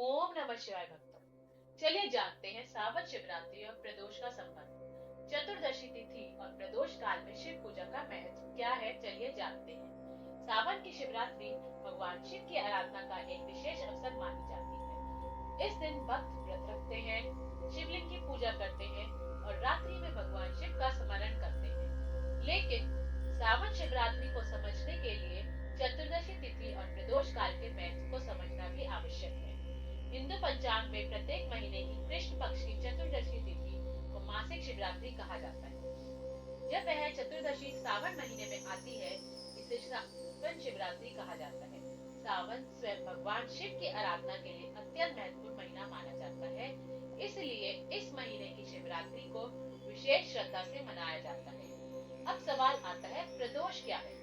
ओम नमः शिवाय भक्तों, चलिए जानते हैं सावन शिवरात्रि और प्रदोष का संबंध। चतुर्दशी तिथि और प्रदोष काल में शिव पूजा का महत्व क्या है, चलिए जानते हैं। सावन की शिवरात्रि भगवान शिव की आराधना का एक विशेष अवसर मानी जाती है। इस दिन भक्त व्रत रखते हैं, शिवलिंग की पूजा करते हैं और रात्रि में भगवान शिव का स्मरण करते हैं। लेकिन सावन शिवरात्रि को समझने के लिए चतुर्दशी तिथि और प्रदोष काल के महत्व को समझना भी आवश्यक है। हिंदू पंचांग में प्रत्येक महीने की कृष्ण पक्ष की चतुर्दशी तिथि को मासिक शिवरात्रि कहा जाता है। जब वह चतुर्दशी सावन महीने में आती है, इसे सावन शिवरात्रि कहा जाता है। सावन स्वयं भगवान शिव की आराधना के लिए अत्यंत महत्वपूर्ण महीना माना जाता है, इसलिए इस महीने की शिवरात्रि को विशेष श्रद्धा से मनाया जाता है। अब सवाल आता है, प्रदोष क्या है?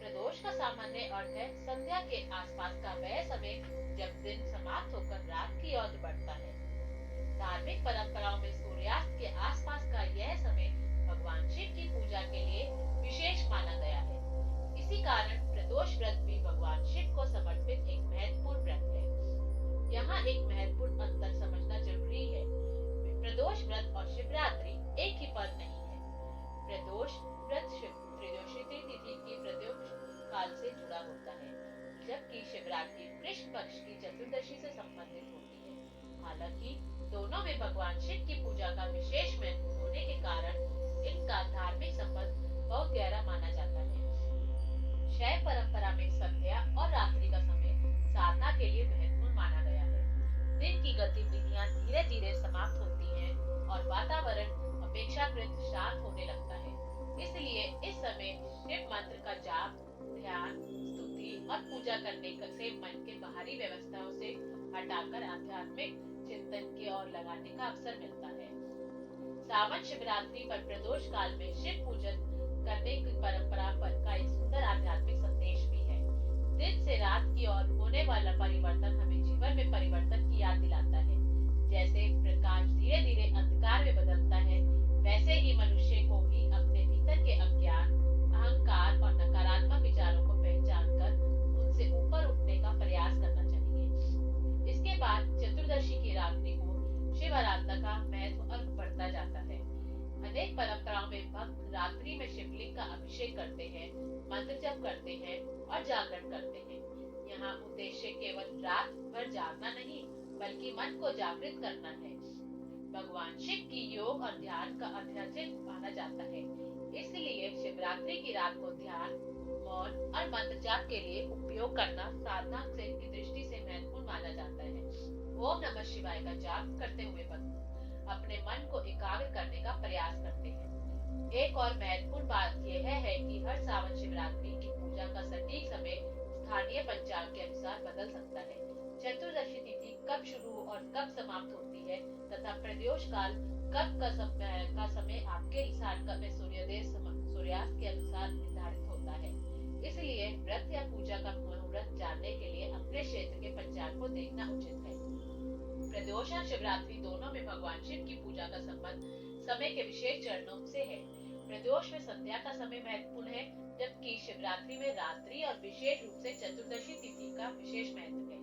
प्रदोष का सामान्य अर्थ है संध्या के आसपास का वह समय जब दिन समाप्त होकर रात की ओर बढ़ता है। धार्मिक परंपराओं में सूर्यास्त के आसपास का यह समय भगवान शिव की पूजा के लिए विशेष माना गया है। इसी कारण प्रदोष व्रत भी भगवान शिव को समर्पित एक महत्वपूर्ण व्रत है। यहाँ एक महत्वपूर्ण अंतर समझना जरूरी है। प्रदोष व्रत और शिवरात्रि एक ही पर्व नहीं है। प्रदोष व्रत त्रयोदशी तिथि की प्रदोष काल से जुड़ा होता है, जबकि शिवरात्रि कृष्ण पक्ष की चतुर्दशी से संबंधित होती है। हालांकि दोनों में भगवान शिव की पूजा का विशेष महत्व होने के कारण इनका धार्मिक संबंध बहुत गहरा माना जाता है। शैव परंपरा में संध्या और रात्रि का समय साधना के लिए महत्वपूर्ण माना गया है। दिन की गतिविधियां धीरे धीरे समाप्त होती हैं और वातावरण अपेक्षाकृत शांत होने लगता है। इसलिए इस समय शिव मंत्र का जाप, ध्यान, स्तुति और पूजा करने से मन के बाहरी व्यवस्थाओं से हटाकर आध्यात्मिक चिंतन की ओर लगाने का अवसर मिलता है। सावन शिवरात्रि पर प्रदोष काल में शिव पूजन करने की परंपरा पर का एक सुंदर आध्यात्मिक संदेश भी है। दिन से रात की ओर होने वाला परिवर्तन हमें जीवन में परिवर्तन की याद दिलाता है। जैसे प्रकाश धीरे धीरे अंधकार में बदलता है, वैसे ही मनुष्य को भी अपने भीतर के अज्ञान, अहंकार और नकारात्मक विचारों को पहचान कर उनसे ऊपर उठने का प्रयास करना चाहिए। इसके बाद चतुर्दशी की रात्रि को शिव आराधना का महत्व और बढ़ता जाता है। अनेक परंपराओं में भक्त रात्रि में शिवलिंग का अभिषेक करते हैं, मंत्र जप करते हैं और जागरण करते हैं। यहाँ उद्देश्य केवल रात भर जागना नहीं, बल्कि मन को जागृत करना है। भगवान शिव की योग और ध्यान का अध्यात्म माना जाता है, इसलिए शिवरात्रि की रात को ध्यान, मौन और मंत्र जाप के लिए उपयोग करना साधना की दृष्टि से महत्वपूर्ण माना जाता है। ओम नमः शिवाय का जाप करते हुए भक्त अपने मन को एकाग्र करने का प्रयास करते हैं। एक और महत्वपूर्ण बात यह है कि हर सावन शिवरात्रि की पूजा का सटीक समय स्थानीय पंचांग के अनुसार बदल सकता है। चतुर्दशी तिथि कब शुरू और कब समाप्त होती है तथा प्रदोष काल कब का समय आपके हिसाब का सूर्योदय सूर्यास्त के अनुसार निर्धारित होता है। इसलिए व्रत या पूजा का मुहूर्त जानने के लिए अपने क्षेत्र के पंचांग को देखना उचित है। प्रदोष और शिवरात्रि दोनों में भगवान शिव की पूजा का संबंध समय के विशेष चरणों से है। प्रदोष में संध्या का समय महत्वपूर्ण है, जबकि शिवरात्रि में रात्रि और विशेष रूप से चतुर्दशी तिथि का विशेष महत्व है।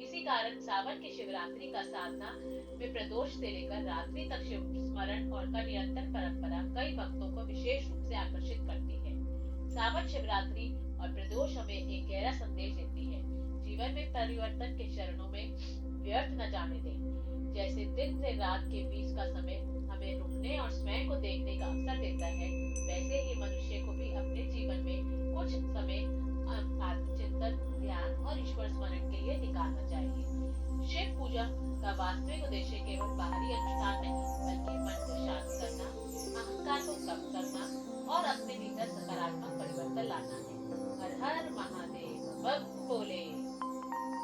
इसी कारण सावन की शिवरात्रि का साधना में प्रदोष से लेकर रात्रि तक शिव स्मरण और का निरंतर परंपरा कई भक्तों को विशेष रूप से आकर्षित करती है। सावन शिवरात्रि और प्रदोष हमें एक गहरा संदेश देती है। जीवन में परिवर्तन के चरणों में व्यर्थ न जाने दें। जैसे दिन से रात के बीच का समय हमें रुकने और स्वयं को देखने का अवसर देता है, वैसे ही मनुष्य को भी अपने जीवन में कुछ समय आत्मचिंतन, ध्यान और ईश्वर स्मरण के लिए निकालना चाहिए। शिव पूजा का वास्तविक उद्देश्य केवल बाहरी अनुष्ठान नहीं, बल्कि मन को शांत करना, अहंकार को